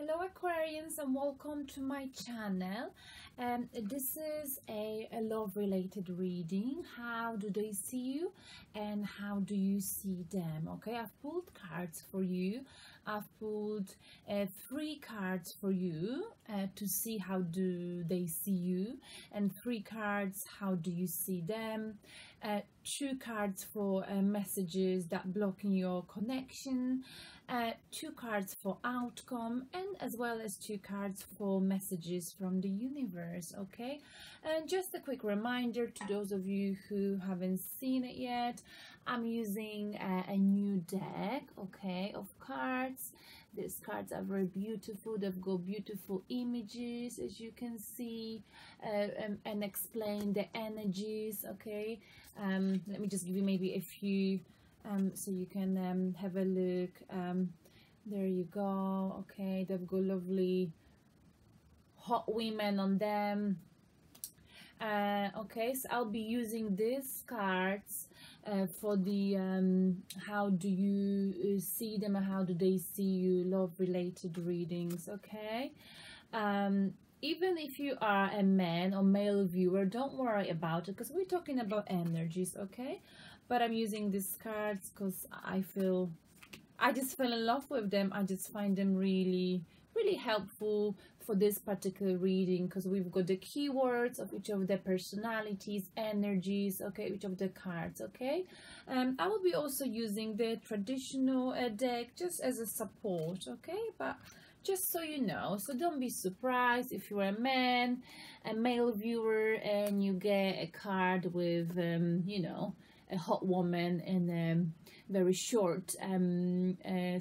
Hello Aquarians, and welcome to my channel. This is a love related reading. How do they see you and how do you see them? Okay, I've pulled cards for you. I've pulled 3 cards for you to see how do they see you, and 3 cards how do you see them. 2 cards for messages that blocking your connection, 2 cards for outcome, and as well as 2 cards for messages from the universe. Okay, and just a quick reminder to those of you who haven't seen it yet, I'm using a new deck, okay, of cards. These cards are very beautiful. They've got beautiful images, as you can see, and explain the energies. Okay, let me just give you maybe a few so you can have a look. There you go. Okay, they've got lovely hot women on them. Okay, so I'll be using these cards for the how do you see them and how do they see you love related readings. Okay, even if you are a man or male viewer, don't worry about it because we're talking about energies. Okay, but I'm using these cards because I just fell in love with them. I just find them really helpful for this particular reading because we've got the keywords of each of the personalities, energies, okay, each of the cards. Okay, I will be also using the traditional deck just as a support. Okay, but just so you know, so don't be surprised if you're a man, a male viewer, and you get a card with you know, a hot woman in a very short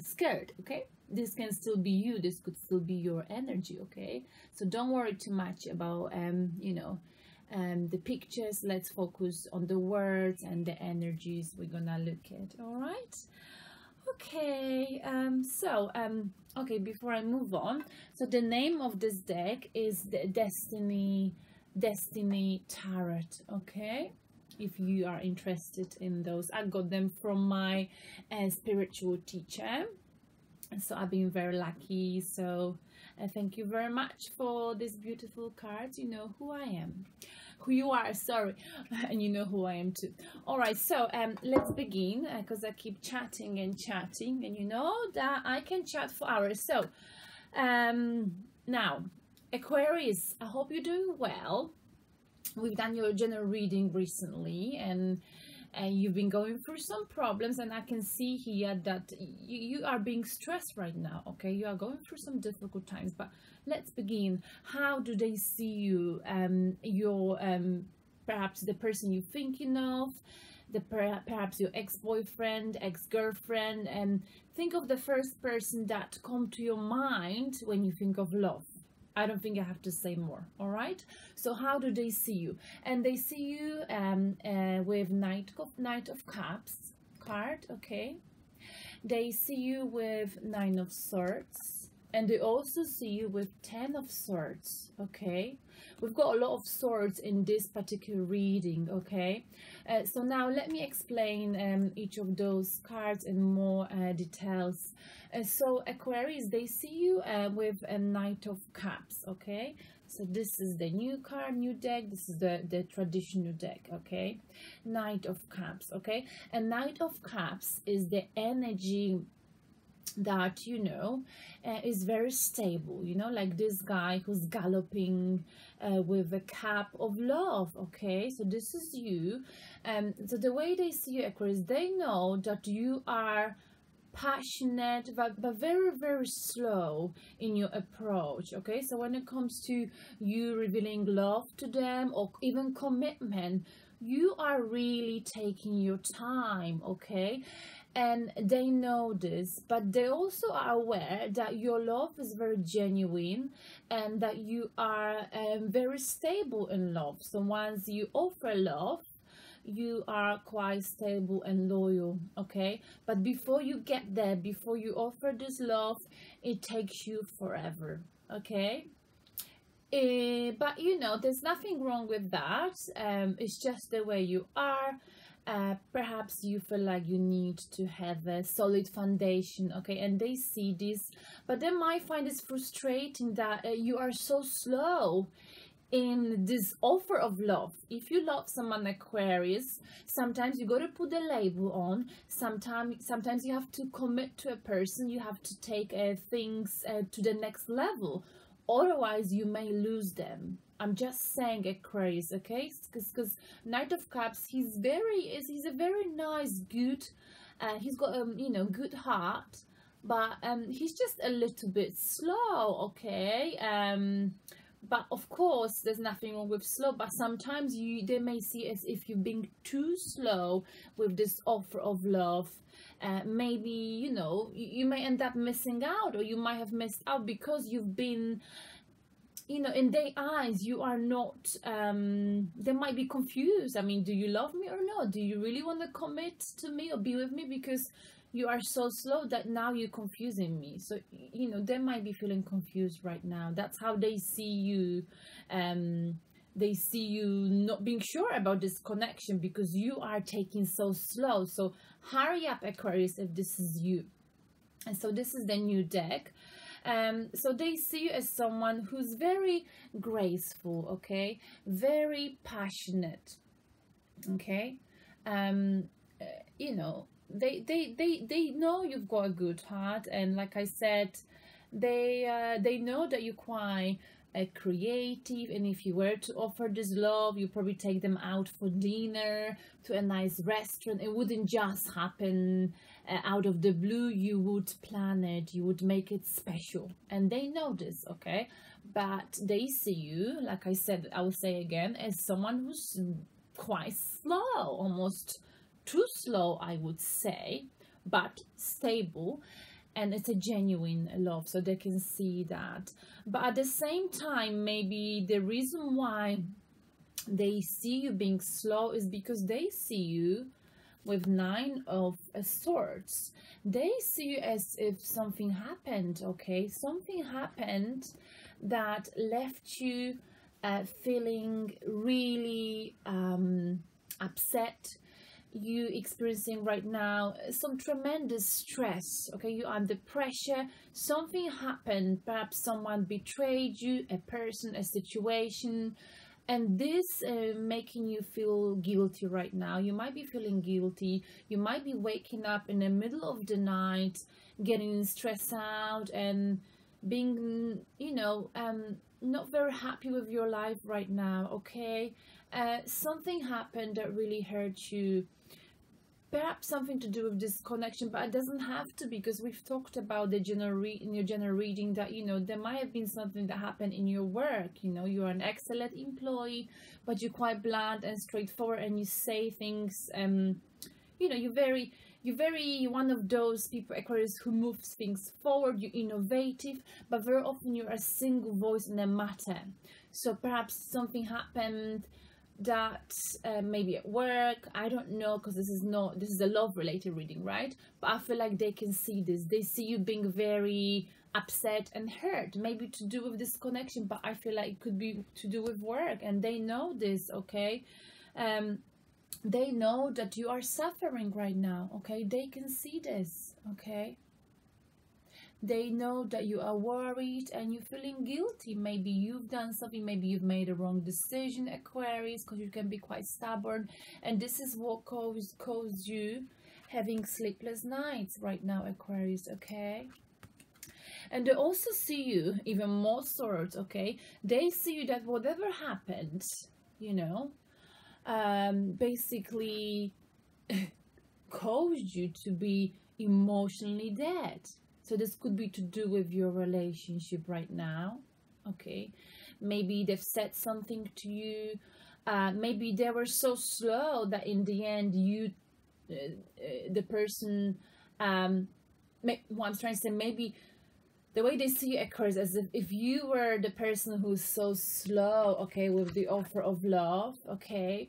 skirt. Okay, this can still be you. This could still be your energy. Okay, so don't worry too much about you know, the pictures. Let's focus on the words and the energies we're gonna look at. All right, okay, okay, before I move on, so the name of this deck is the Destiny Tarot. Okay, if you are interested in those, I got them from my spiritual teacher, so I've been very lucky. So thank you very much for these beautiful cards. You know who I am, who you are, sorry, and you know who I am too. All right, so let's begin because I keep chatting and chatting, and you know that I can chat for hours. So now, Aquarius, I hope you're doing well. We've done your general reading recently, and you've been going through some problems, and I can see here that you are being stressed right now. Okay, you are going through some difficult times, but let's begin. How do they see you? Your perhaps the person you're thinking of, perhaps your ex-boyfriend, ex-girlfriend, and think of the first person that come to your mind when you think of love. I don't think I have to say more. All right, so how do they see you? And they see you with Knight of Cups card. Okay, they see you with 9 of Swords, and they also see you with 10 of Swords. Okay, we've got a lot of swords in this particular reading. Okay, so now let me explain each of those cards in more details. So Aquarius, they see you with a Knight of Cups. Okay, so this is the new card, new deck. This is the traditional deck. Okay, Knight of Cups. Okay, and Knight of Cups is the energy that, you know, is very stable, you know, like this guy who's galloping with a cap of love. Okay, so this is you. So the way they see you, Aquarius, they know that you are passionate but very slow in your approach. Okay, so when it comes to you revealing love to them or even commitment, you are really taking your time. Okay, and they know this, but they also are aware that your love is very genuine and that you are very stable in love. So once you offer love, you are quite stable and loyal. Okay, but before you get there, before you offer this love, it takes you forever. Okay, but you know, there's nothing wrong with that. It's just the way you are. Perhaps you feel like you need to have a solid foundation, okay, and they see this, but they might find it frustrating that you are so slow in this offer of love. If you love someone, Aquarius, sometimes you got to put the label on. Sometimes you have to commit to a person. You have to take things to the next level, otherwise you may lose them. I'm just saying, Aquarius, okay? Because Knight of Cups, he's a very nice, good, he's got you know, good heart, but he's just a little bit slow, okay? But of course, there's nothing wrong with slow, but sometimes they may see as if you're being too slow with this offer of love. Maybe, you know, you may end up missing out, or you might have missed out because you've been, you know, in their eyes, you are not, they might be confused. I mean, do you love me or not? Do you really want to commit to me or be with me? Because you are so slow that now you're confusing me. So, you know, they might be feeling confused right now. That's how they see you. They see you not being sure about this connection because you are taking so slow. So hurry up, Aquarius, if this is you. And so this is the new deck. So they see you as someone who's very graceful, okay, very passionate, okay. You know, they know you've got a good heart, and like I said, they know that you're quite creative, and if you were to offer this love, you probably take them out for dinner to a nice restaurant. It wouldn't just happen out of the blue. You would plan it, you would make it special, and they know this, okay. But they see you, like I said, I will say again, as someone who's quite slow, almost too slow, I would say, but stable. And it's a genuine love, so they can see that. But at the same time, maybe the reason why they see you being slow is because they see you with 9 of Swords. They see you as if something happened, okay? Something happened that left you feeling really upset. You experiencing right now some tremendous stress, okay? You're under pressure. Something happened, perhaps someone betrayed you, a person, a situation, and this making you feel guilty right now. You might be feeling guilty. You might be waking up in the middle of the night getting stressed out and being, you know, not very happy with your life right now, okay? Something happened that really hurt you. Perhaps something to do with this connection, but it doesn't have to, because we've talked about the in your general reading that, you know, there might have been something that happened in your work. You know, you're an excellent employee, but you're quite blunt and straightforward, and you say things, you know, you're one of those people, Aquarius, who moves things forward. You're innovative, but very often you're a single voice in a matter. So perhaps something happened that maybe at work, I don't know, because this is a love related reading, right? But I feel like they can see this. They see you being very upset and hurt, maybe to do with this connection, but I feel like it could be to do with work, and they know this, okay? They know that you are suffering right now, okay? They can see this, okay? They know that you are worried and you're feeling guilty. Maybe you've done something, maybe you've made a wrong decision, Aquarius, because you can be quite stubborn, and this is what caused you having sleepless nights right now, Aquarius, okay? And they also see you, even more Swords, okay? They see you that whatever happened, you know, basically caused you to be emotionally dead. So this could be to do with your relationship right now, okay? Maybe they've said something to you. Maybe they were so slow that in the end you, the person, what I'm trying to say, maybe the way they see you, Aquarius, as if you were the person who's so slow, okay, with the offer of love, okay?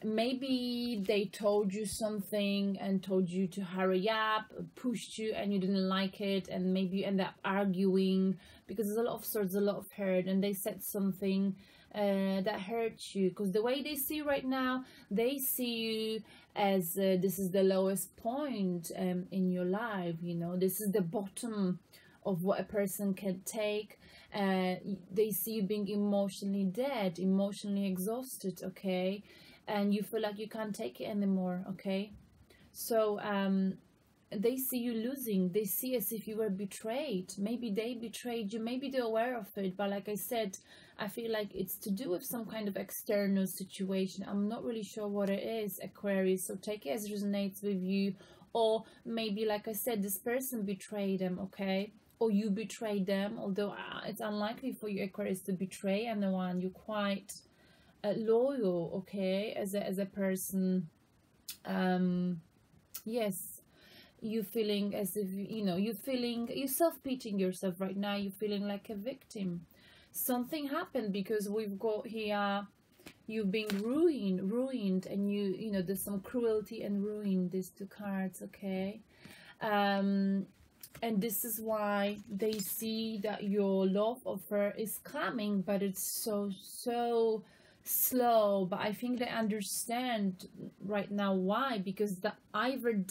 maybe they told you something and told you to hurry up, pushed you, and you didn't like it, and maybe you end up arguing because there's a lot of swords, a lot of hurt, and they said something that hurt you. Because the way they see you right now, they see you as this is the lowest point in your life, you know, this is the bottom of what a person can take. They see you being emotionally dead, emotionally exhausted, okay, and you feel like you can't take it anymore, okay. So they see you losing. They see as if you were betrayed. Maybe they betrayed you, maybe they're aware of it, but like I said, I feel like it's to do with some kind of external situation. I'm not really sure what it is, Aquarius, so take it as it resonates with you. Or maybe, like I said, this person betrayed them, okay, or you betrayed them, although it's unlikely for you, Aquarius, to betray anyone. You're quite loyal, okay, as a person. Yes, you feeling as if, you know, you're self-pitying yourself right now. You're feeling like a victim. Something happened, because we've got here you've been ruined, and you know, there's some cruelty and ruin, these two cards, okay. And this is why they see that your love offer is coming, but it's so slow. But I think they understand right now why, because either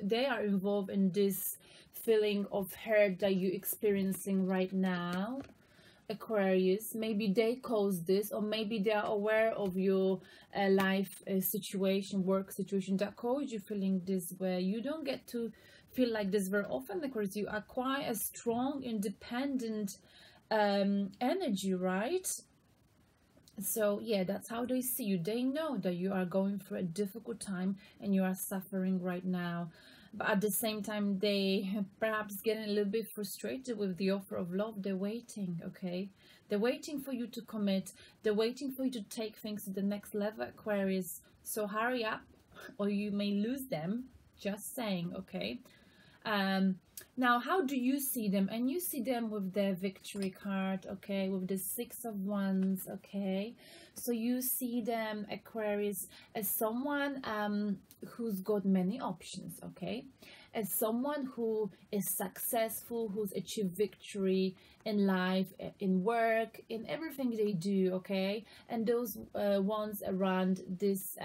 they are involved in this feeling of hurt that you're experiencing right now, Aquarius. Maybe they caused this, or maybe they are aware of your life situation, work situation, that caused you feeling this way. You don't get to feel like this very often, Aquarius. You are quite a strong, independent energy, right? So yeah, that's how they see you. They know that you are going through a difficult time and you are suffering right now, but at the same time they perhaps getting a little bit frustrated with the offer of love. They're waiting, okay, they're waiting for you to commit. They're waiting for you to take things to the next level, Aquarius. So hurry up, or you may lose them, just saying, okay. Now, how do you see them? And you see them with the Victory card, okay, with the Six of Wands, okay. So you see them, Aquarius, as someone who's got many options, okay, as someone who is successful, who's achieved victory in life, in work, in everything they do, okay. And those ones around this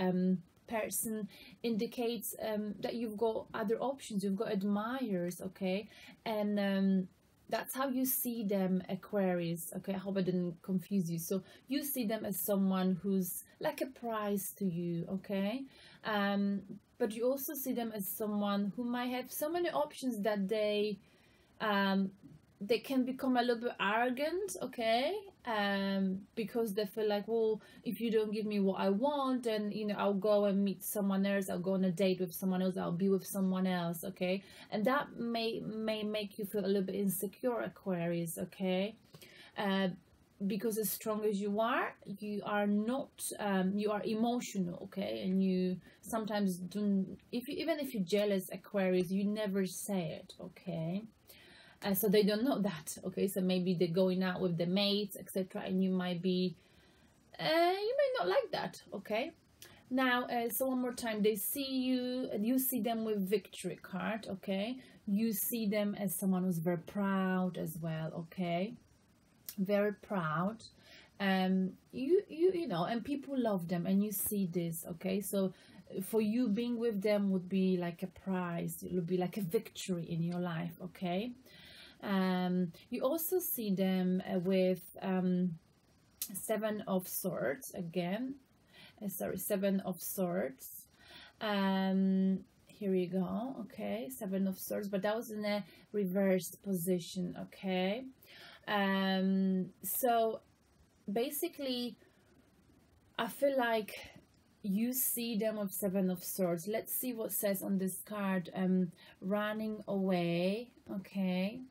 person indicates that you've got other options, you've got admirers, okay. And that's how you see them, Aquarius, okay. I hope I didn't confuse you. So you see them as someone who's like a prize to you, okay. But you also see them as someone who might have so many options that they can become a little bit arrogant, okay, because they feel like, well, if you don't give me what I want, then, you know, I'll go and meet someone else, I'll go on a date with someone else, I'll be with someone else, okay. And that may make you feel a little bit insecure, Aquarius, okay. Because as strong as you are not, you are emotional, okay, and you sometimes don't, even if you're jealous, Aquarius, you never say it, okay. So they don't know that, okay. So maybe they're going out with the mates, etc., and you might be, you may not like that, okay. Now, so one more time, they see you, and you see them with Victory card, okay. You see them as someone who's very proud as well, okay. Very proud. You know, and people love them, and you see this, okay. So for you, being with them would be like a prize, it would be like a victory in your life, okay. You also see them with Seven of Swords again. Sorry, Seven of Swords. Here you go, okay, Seven of Swords, but that was in a reversed position, okay. So basically, I feel like you see them with Seven of Swords. Let's see what says on this card. Running away, okay.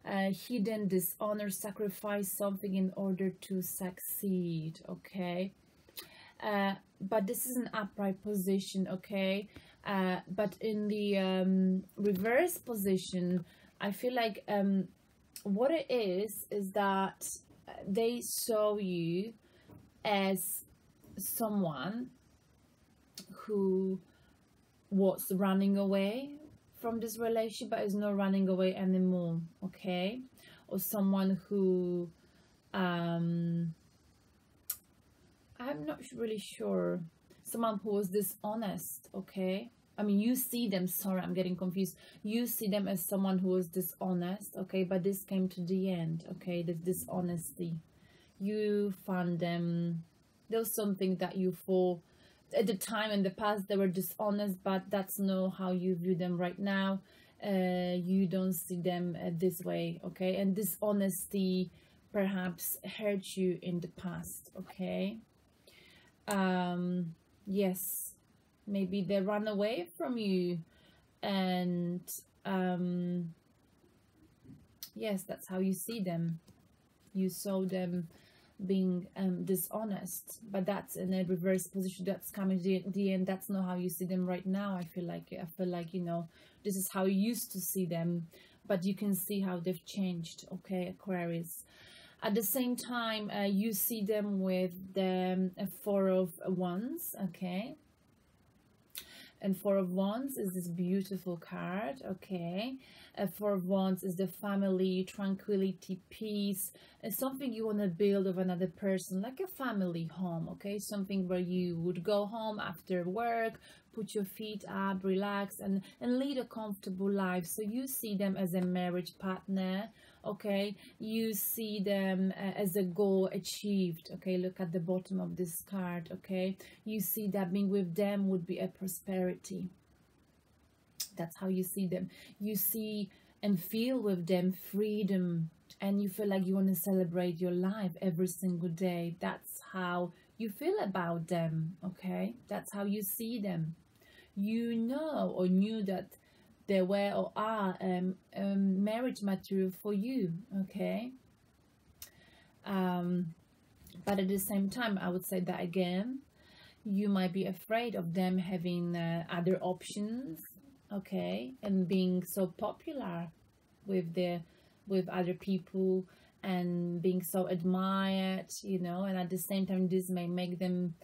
Hidden dishonor, sacrifice something in order to succeed, okay. But this is an upright position, okay. But in the reverse position, I feel like what it is that they saw you as someone who was running away from this relationship but is not running away anymore, okay? Or someone who I'm not really sure, someone who was dishonest, okay? I mean, you see them, sorry, I'm getting confused. You see them as someone who was dishonest, okay? But this came to the end, okay? This dishonesty. You found them, there was something that you thought at the time in the past they were dishonest, but that's not how you view them right now. You don't see them this way, okay? And dishonesty perhaps hurt you in the past, okay? Yes, maybe they run away from you, and yes, that's how you see them. You saw them being dishonest, but that's in a reverse position. That's coming to the end. That's not how you see them right now. I feel like, you know, this is how you used to see them, but you can see how they've changed, okay, Aquarius. At the same time, you see them with the Four of Wands, okay? And Four of Wands is this beautiful card, okay? Four of Wands is the family, tranquility, peace. It's something you want to build with another person, like a family home, okay? Something where you would go home after work, put your feet up, relax, and lead a comfortable life. So you see them as a marriage partner, okay? You see them as a goal achieved, okay? Look at the bottom of this card, okay? You see that being with them would be a prosperity. That's how you see them. You see and feel with them freedom, and you feel like you want to celebrate your life every single day. That's how you feel about them, okay? That's how you see them. You know or knew that they were or are marriage material for you, okay? But at the same time, I would say that again, you might be afraid of them having other options, okay, and being so popular with other people and being so admired, you know, and at the same time this may make them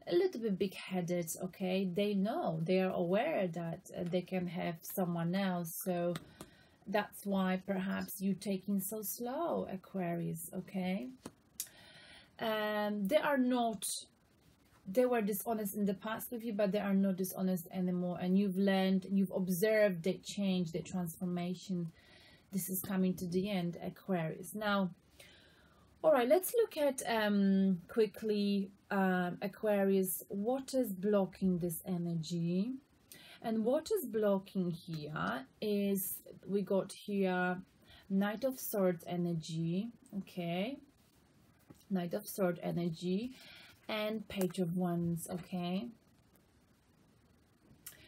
a little bit big-headed, okay? They know, they are aware that they can have someone else, so that's why perhaps you're taking so slow, Aquarius, okay? They were dishonest in the past with you, but they are not dishonest anymore, and you've learned, you've observed the change, the transformation. This is coming to the end, Aquarius. Now, all right, let's look at quickly, Aquarius, what is blocking this energy. And what is blocking here is, we got here Knight of Swords energy, okay? Knight of Swords energy. And Page of Wands, okay?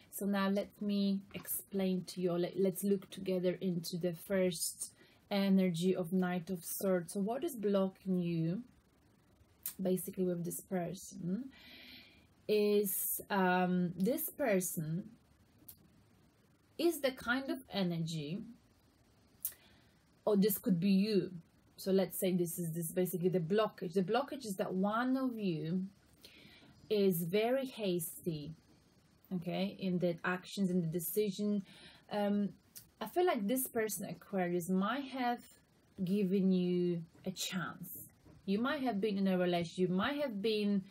So now let me explain to you, let's look together into the first energy of Knight of Swords. So what is blocking you, basically, with this person, is this person is the kind of energy, or this could be you. So let's say this is basically the blockage. The blockage is that one of you is very hasty, okay, in the actions, in the decision. I feel like this person, Aquarius, might have given you a chance. You might have been in a relationship. You might have been,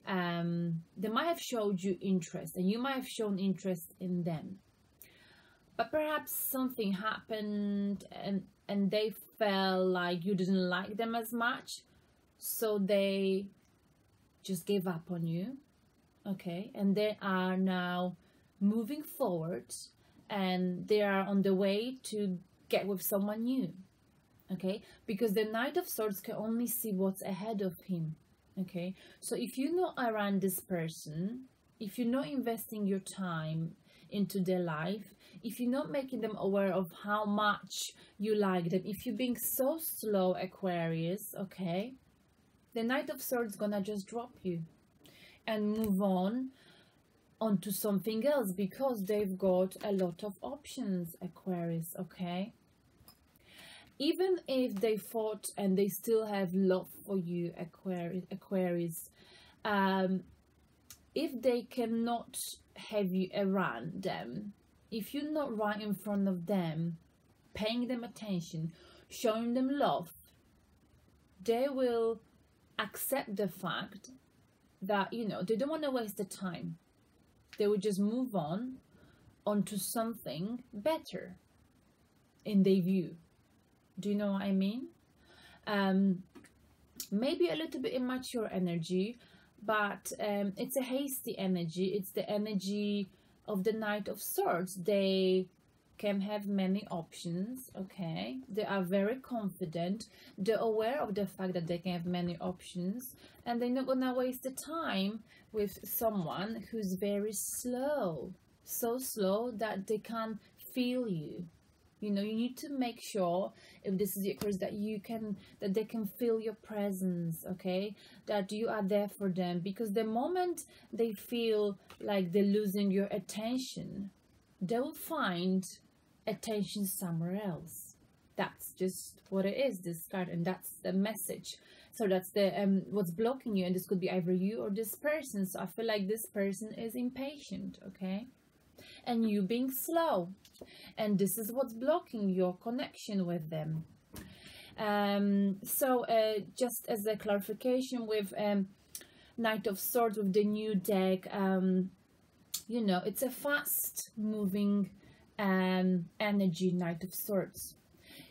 they might have showed you interest, and you might have shown interest in them. But perhaps something happened, and they felt like you didn't like them as much, so they just gave up on you, okay? And they are now moving forward, and they are on the way to get with someone new, okay? Because the Knight of Swords can only see what's ahead of him, okay? So if you're not around this person, if you're not investing your time into their life, if you're not making them aware of how much you like them, if you're being so slow, Aquarius, okay, the Knight of Swords gonna just drop you and move on onto something else, because they've got a lot of options, Aquarius, okay? Even if they fought and they still have love for you, Aquarius, if they cannot have you around them, if you're not right in front of them, paying them attention, showing them love, they will accept the fact that, you know, they don't want to waste the time. They will just move on onto something better in their view. Do you know what I mean? Maybe a little bit immature energy, but it's a hasty energy. It's the energy of the Knight of Swords. They can have many options, okay? They are very confident. They're aware of the fact that they can have many options, and they're not gonna waste the time with someone who's very slow, so slow that they can't feel you. You know, you need to make sure, if this is your Aquarius, that they can feel your presence, okay? That you are there for them, because the moment they feel like they're losing your attention, they will find attention somewhere else. That's just what it is, this card, and that's the message. So that's the what's blocking you, and this could be either you or this person. So I feel like this person is impatient, okay, and you being slow, and this is what's blocking your connection with them. Just as a clarification with Knight of Swords with the new deck, you know, it's a fast moving energy, Knight of Swords.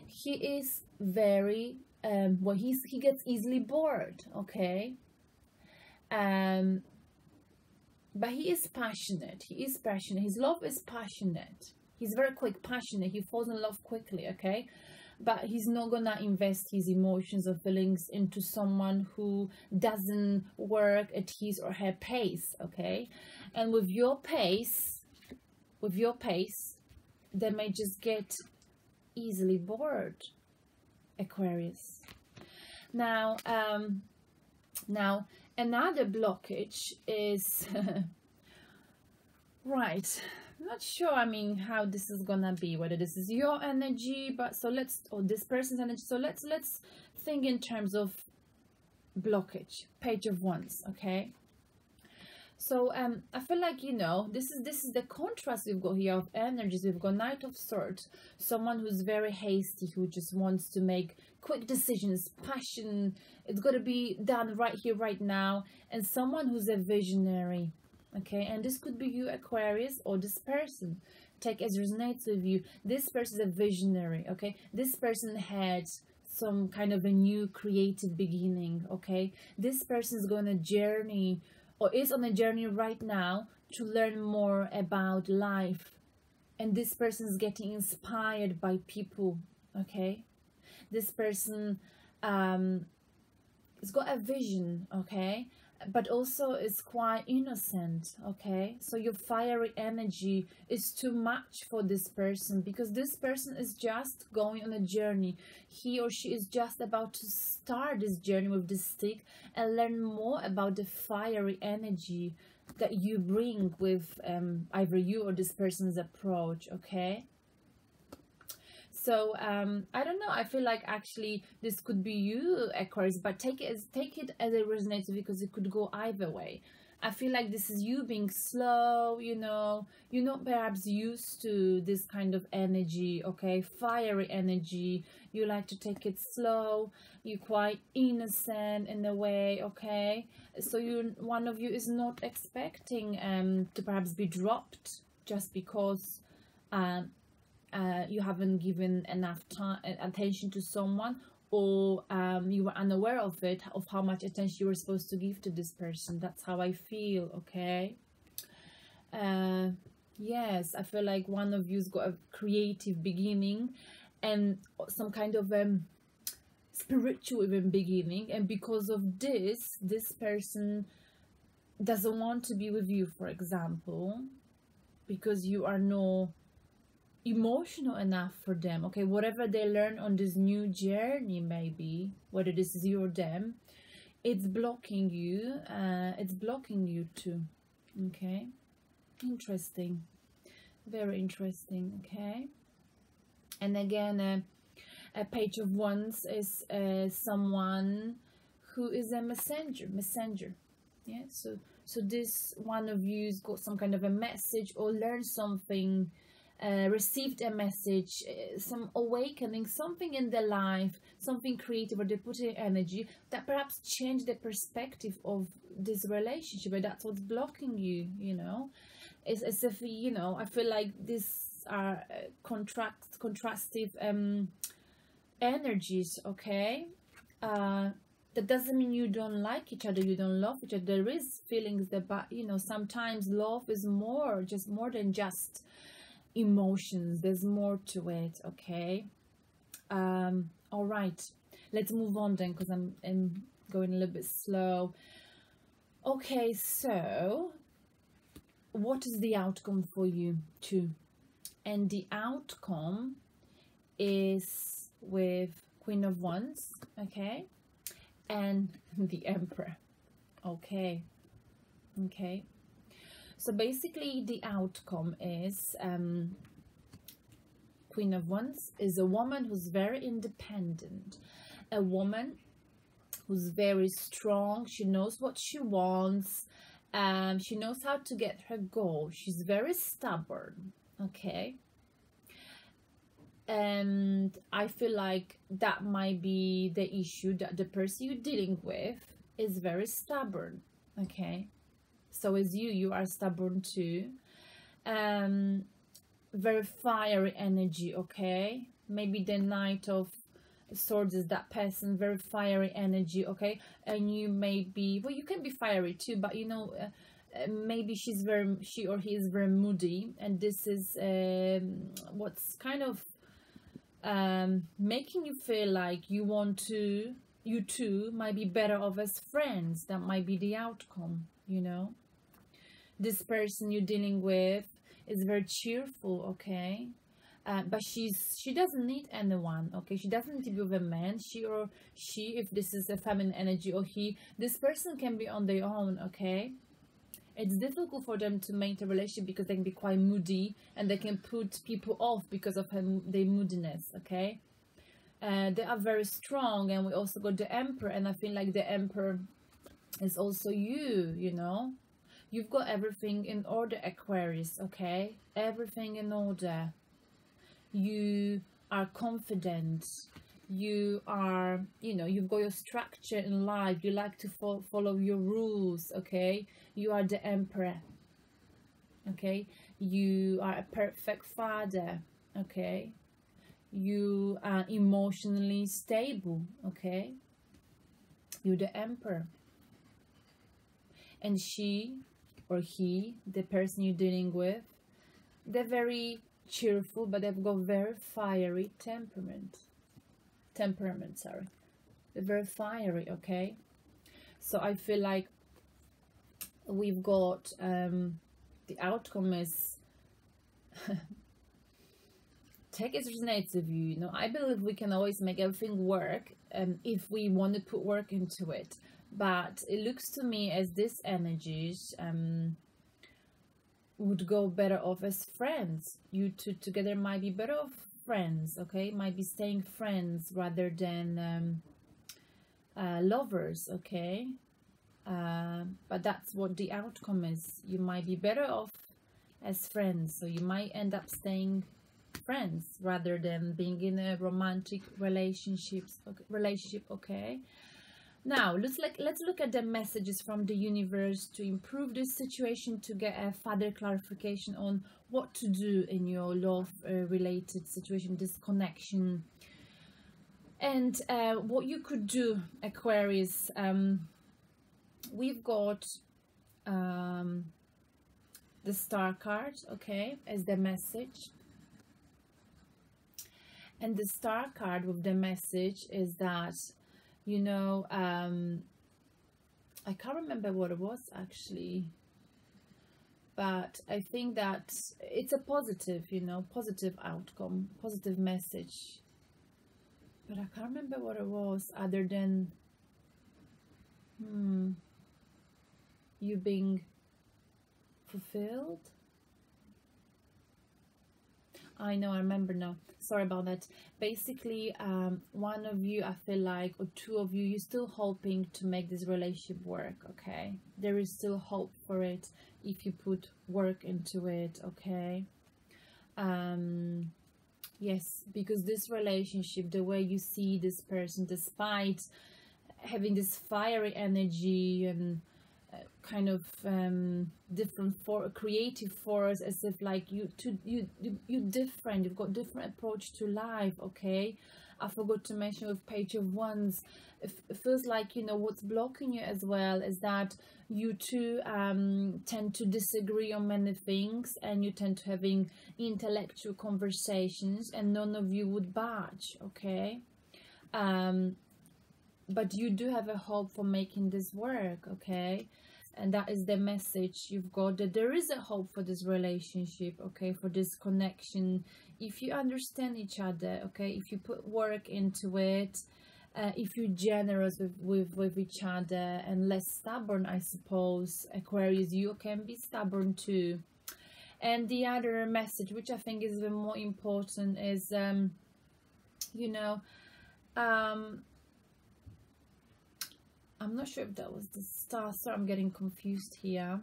He is very well, he gets easily bored, okay, but he is passionate. His love is passionate. He's very quick, passionate. He falls in love quickly, okay, but he's not gonna invest his emotions or feelings into someone who doesn't work at his or her pace, okay. And with your pace, they may just get easily bored, Aquarius. Now another blockage is right, not sure, I mean, how this is gonna be, whether this is your energy, but so let's, or this person's energy. So let's think in terms of blockage. Page of Wands, okay. So I feel like, you know, this is the contrast we've got here of energies. We've got Knight of Swords, someone who's very hasty, who just wants to make quick decisions, passion, it's got to be done right here, right now, and someone who's a visionary, okay. And this could be you, Aquarius, or this person. Take as resonates with you. This person is a visionary, okay. This person had some kind of a new creative beginning, okay. This person is going to journey, or is on a journey right now, to learn more about life, and this person is getting inspired by people, okay. This person has got a vision, okay, but also is quite innocent, okay. So your fiery energy is too much for this person, because this person is just going on a journey. He or she is just about to start this journey with this stick and learn more about the fiery energy that you bring with either you or this person's approach, okay. So I don't know, I feel like actually this could be you, Aquarius, but take it as it resonates, because it could go either way. I feel like this is you being slow, you know, you're not perhaps used to this kind of energy, okay, fiery energy. You like to take it slow, you're quite innocent in a way, okay. So one of you is not expecting to perhaps be dropped just because you haven't given enough time attention to someone, or you were unaware of it, of how much attention you were supposed to give to this person. That's how I feel, okay. Yes, I feel like one of you's got a creative beginning and some kind of spiritual even beginning, and because of this person doesn't want to be with you, for example, because you are no emotional enough for them, okay. Whatever they learn on this new journey, maybe whether this is you or them, it's blocking you. It's blocking you too, okay. Interesting, very interesting, okay. And again, a Page of Wands is someone who is a messenger, yeah. So So this one of you's got some kind of a message or learned something, received a message, some awakening, something in their life, something creative, or they put in energy that perhaps changed the perspective of this relationship, and that's what's blocking you, you know. It's as if, you know, I feel like these are contrastive energies, okay? That doesn't mean you don't like each other, you don't love each other. There is feelings that, but you know, sometimes love is more than just emotions. There's more to it, okay? All right, let's move on then, because I'm going a little bit slow. Okay, so what is the outcome for you too? And the outcome is with Queen of Wands, okay, and the Emperor. Okay, so basically the outcome is Queen of Wands is a woman who's very independent, a woman who's very strong. She knows what she wants, she knows how to get her goal. She's very stubborn, okay? And I feel like that might be the issue, that the person you're dealing with is very stubborn, okay? So as you are stubborn too. Very fiery energy, okay? Maybe the Knight of Swords is that person, very fiery energy, okay? And you may be, well, you can be fiery too, but you know, maybe she or he is very moody, and this is what's kind of making you feel like you two might be better off as friends. That might be the outcome, you know. This person you're dealing with is very cheerful, okay? But she doesn't need anyone, okay? She doesn't need to be with a man. She, if this is a feminine energy, or he, this person can be on their own, okay? It's difficult for them to maintain a relationship because they can be quite moody, and they can put people off because of their moodiness, okay? They are very strong, and we also got the Emperor, and I feel like the Emperor is also you know? You've got everything in order, Aquarius, okay? Everything in order. You are confident. You are, you know, you've got your structure in life. You like to follow your rules, okay? You are the Emperor, okay? You are a perfect father, okay? You are emotionally stable, okay? You're the Emperor. And she or he, the person you're dealing with, they're very cheerful, but they've got very fiery temperament, sorry. They're very fiery, okay? So I feel like we've got the outcome is take it as resonates with you, you know. I believe we can always make everything work if we want to put work into it. But it looks to me as these energies would go better off as friends. You two together might be better off friends, okay? Might be staying friends rather than lovers, okay? But that's what the outcome is. You might be better off as friends, so you might end up staying friends rather than being in a romantic relationship, okay? Now, let's look at the messages from the universe to improve this situation, to get a further clarification on what to do in your love-related situation, this connection. And what you could do, Aquarius, we've got the Star card, okay, as the message. And the Star card with the message is that, you know, I can't remember what it was actually, but I think that it's a positive, you know, positive outcome, positive message. But I can't remember what it was other than you being fulfilled. I know, I remember now. Sorry about that. Basically, one of you, I feel like, or two of you, you're still hoping to make this relationship work, okay? There is still hope for it if you put work into it, okay? Yes, because this relationship, the way you see this person, despite having this fiery energy and kind of different for creative force, as if like you different, you've got different approach to life, okay? I forgot to mention with Page of Wands, it feels like, you know, what's blocking you as well is that you two tend to disagree on many things, and you tend to having intellectual conversations, and none of you would budge, okay? But you do have a hope for making this work, okay? And that is the message you've got, that there is a hope for this relationship, okay, for this connection, if you understand each other, okay, if you put work into it, if you're generous with each other and less stubborn, I suppose. Aquarius, you can be stubborn too. And the other message, which I think is even more important, is you know, I'm not sure if that was the star, so I'm getting confused here.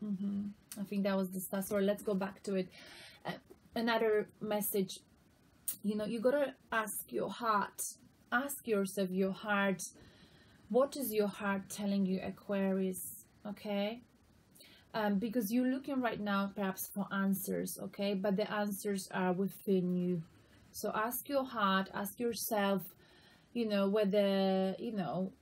I think that was the star. Sorry, let's go back to it. Another message, you know, you gotta ask your heart, ask yourself, your heart, what is your heart telling you, Aquarius, okay? Because you're looking right now perhaps for answers, okay, but the answers are within you. So ask your heart, ask yourself, you know, whether, you know,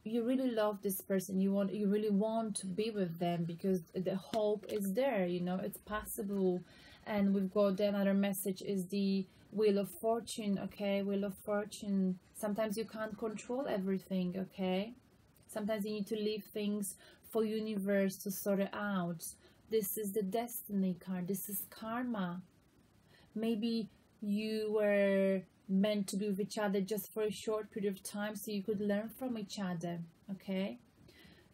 you really love this person, you really want to be with them, because the hope is there, you know, it's possible. And we've got another message is the Wheel of Fortune, okay? Wheel of Fortune. Sometimes you can't control everything, okay? Sometimes you need to leave things for universe to sort it out. This is the Destiny card. This is karma. Maybe you were meant to be with each other just for a short period of time so you could learn from each other, okay?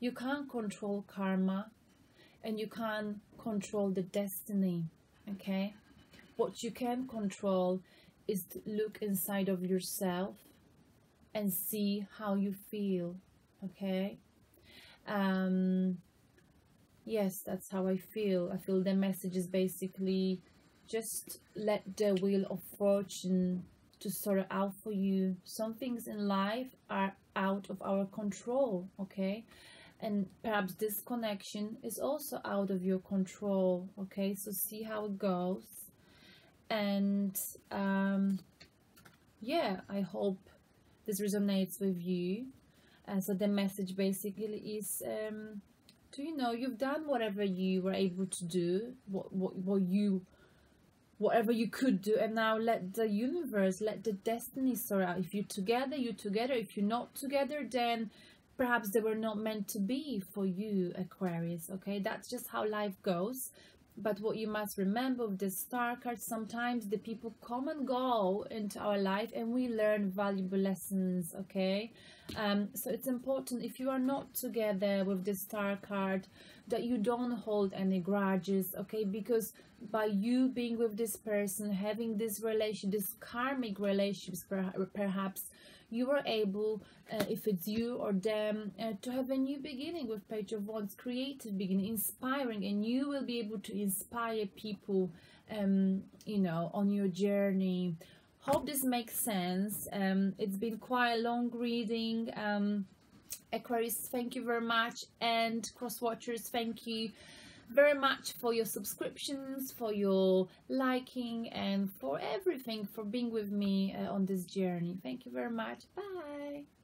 You can't control karma, and you can't control the destiny, okay? What you can control is to look inside of yourself and see how you feel, okay? Yes, that's how I feel. I feel the message is basically just let the Wheel of Fortune to sort it out for you. Some things in life are out of our control, okay? And perhaps this connection is also out of your control, okay? So see how it goes. And yeah, I hope this resonates with you. And so the message basically is to, you know, you've done whatever you were able to do, whatever you could do, and now let the universe, let the destiny sort out. If you're together, you're together. If you're not together, then perhaps they were not meant to be for you, Aquarius, okay? That's just how life goes. But what you must remember with the star card, sometimes the people come and go into our life and we learn valuable lessons, okay? So it's important, if you are not together with the star card, that you don't hold any grudges, okay? Because by you being with this person, having this relation, this karmic relationships, perhaps you were able, if it's you or them, to have a new beginning with Page of Wands, creative beginning, inspiring, and you will be able to inspire people, you know, on your journey. Hope this makes sense. It's been quite a long reading. Aquarius, thank you very much, and cross watchers, thank you very much for your subscriptions, for your liking, and for everything, for being with me on this journey. Thank you very much. Bye.